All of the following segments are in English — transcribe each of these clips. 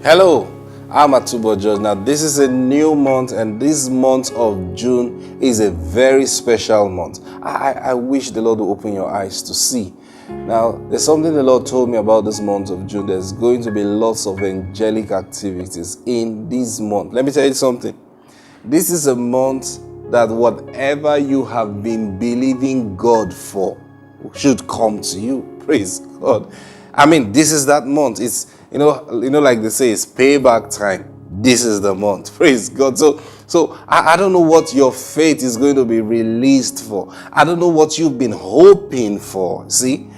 Hello, I'm Atubo George. Now, this is a new month, and this month of June is a very special month. I wish the Lord would open your eyes to see. Now, there's something the Lord told me about this month of June. There's going to be lots of angelic activities in this month. Let me tell you something. This is a month that whatever you have been believing God for should come to you. Praise God. I mean, this is that month. It's like they say, it's payback time. This is the month. Praise God. So I don't know what your faith is going to be released for. I don't know what you've been hoping for. See,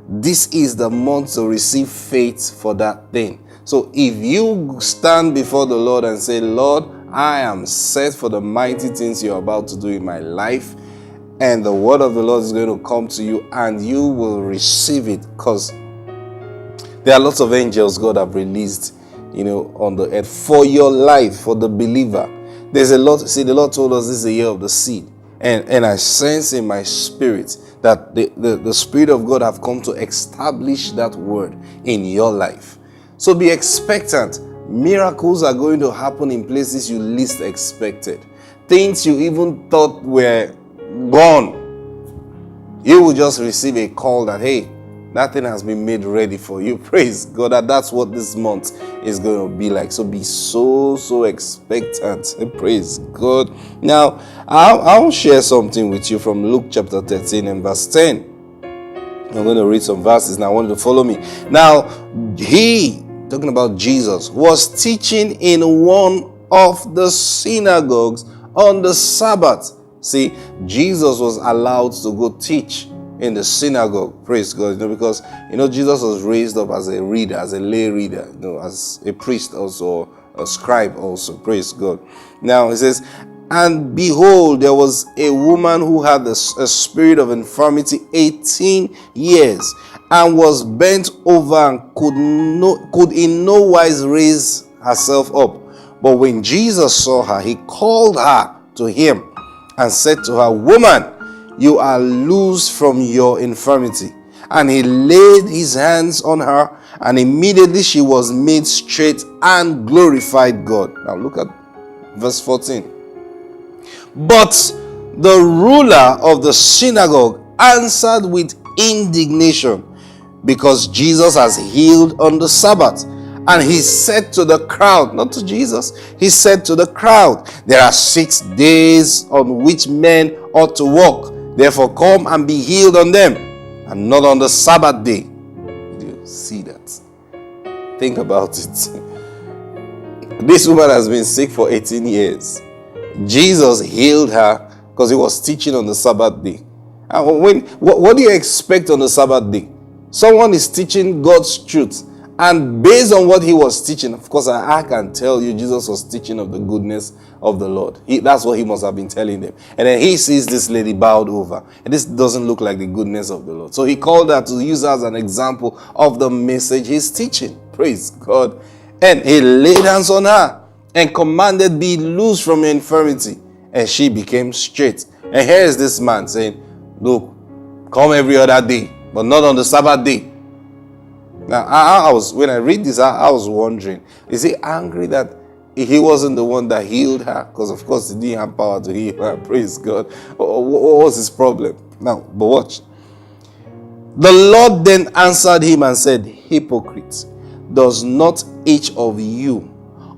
this is the month to receive faith for that thing. So if you stand before the Lord and say, Lord, I am set for the mighty things you're about to do in my life, and the word of the Lord is going to come to you and you will receive it, because there are lots of angels God have released, on the earth for your life, for the believer. There's a lot. See, the Lord told us this is the year of the seed. And I sense in my spirit that the Spirit of God have come to establish that word in your life. So be expectant. Miracles are going to happen in places you least expected. Things you even thought were gone. You will just receive a call that, hey, nothing has been made ready for you. Praise God. That's what this month is going to be like. So be so expectant. Praise God. Now, I'll share something with you from Luke chapter 13 and verse 10. I'm going to read some verses now. I want you to follow me. Now, talking about Jesus, was teaching in one of the synagogues on the Sabbath. See, Jesus was allowed to go teach in the synagogue. Praise God. Because Jesus was raised up as a reader, as a lay reader, as a priest also, a scribe also. Praise God. Now it says, and behold, there was a woman who had a spirit of infirmity 18 years and was bent over and could in no wise raise herself up. But when Jesus saw her, he called her to him and said to her, Woman, you are loose from your infirmity. And he laid his hands on her, and immediately she was made straight and glorified God. Now look at verse 14. But the ruler of the synagogue answered with indignation, because Jesus has healed on the Sabbath. And he said to the crowd, not to Jesus, he said to the crowd, there are 6 days on which men ought to walk. Therefore come and be healed on them, and not on the Sabbath day. Did you see that? Think about it. This woman has been sick for 18 years. Jesus healed her because he was teaching on the Sabbath day. And what do you expect on the Sabbath day? Someone is teaching God's truth, and based on what he was teaching, of course, I can tell you, Jesus was teaching of the goodness of the Lord. That's what he must have been telling them. And then he sees this lady bowed over, and this doesn't look like the goodness of the Lord. So he called her to use her as an example of the message he's teaching. Praise God. And he laid hands on her and commanded, be loose from your infirmity. And she became straight. And here is this man saying, look, come every other day, but not on the Sabbath day. Now, when I read this, I was wondering, is he angry that he wasn't the one that healed her? Because, of course, he didn't have power to heal her. Praise God. What was his problem? Now, but watch. The Lord then answered him and said, Hypocrite, does not each of you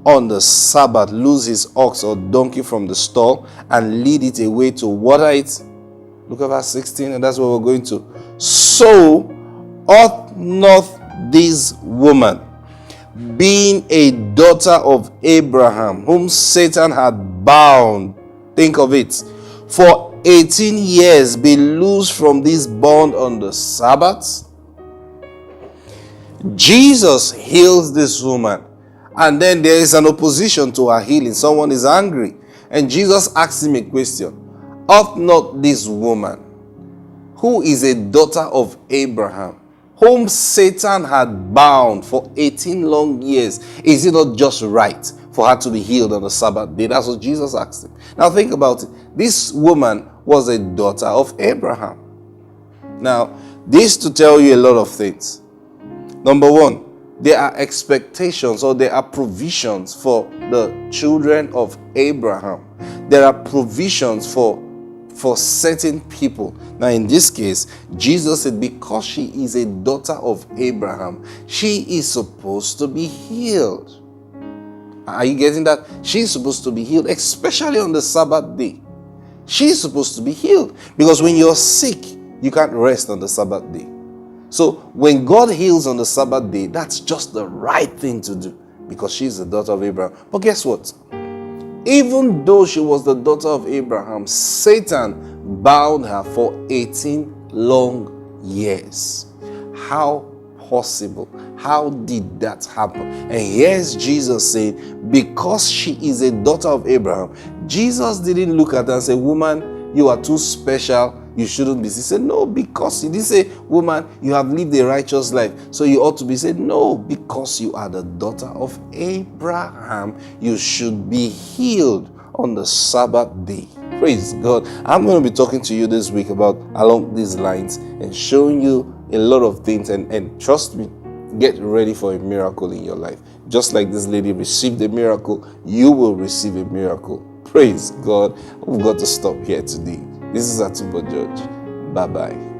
on the Sabbath lose his ox or donkey from the stall and lead it away to water it? Look at verse 16, and that's what we're going to. So ought not this woman, being a daughter of Abraham, whom Satan had bound, think of it, for 18 years, be loosed from this bond on the Sabbath? Jesus heals this woman, and then there is an opposition to her healing. Someone is angry, and Jesus asks him a question. Ought not this woman, who is a daughter of Abraham, whom Satan had bound for 18 long years, is it not just right for her to be healed on the Sabbath day? That's what Jesus asked him. Now think about it. This woman was a daughter of Abraham. Now, this to tell you a lot of things. Number one, There are expectations or there are provisions for the children of Abraham. There are provisions for certain people. Now, in this case, Jesus said, because she is a daughter of Abraham, she is supposed to be healed. Are you getting that? She's supposed to be healed, especially on the Sabbath day. She's supposed to be healed because when you're sick, you can't rest on the Sabbath day. So when God heals on the Sabbath day, that's just the right thing to do because she's the daughter of Abraham. But guess what? Even though she was the daughter of Abraham, Satan bound her for 18 long years. How possible? How did that happen? And here's Jesus saying, because she is a daughter of Abraham. Jesus didn't look at her and say, woman, you are too special, you shouldn't be. He said, no, because he didn't say, woman, you have lived a righteous life, so you ought to be. He said, no, because you are the daughter of Abraham, you should be healed on the Sabbath day. Praise God. I'm going to be talking to you this week about along these lines and showing you a lot of things, and trust me, get ready for a miracle in your life. Just like this lady received a miracle, you will receive a miracle. Praise God. We've got to stop here today. This is Atumbo George. Bye-bye.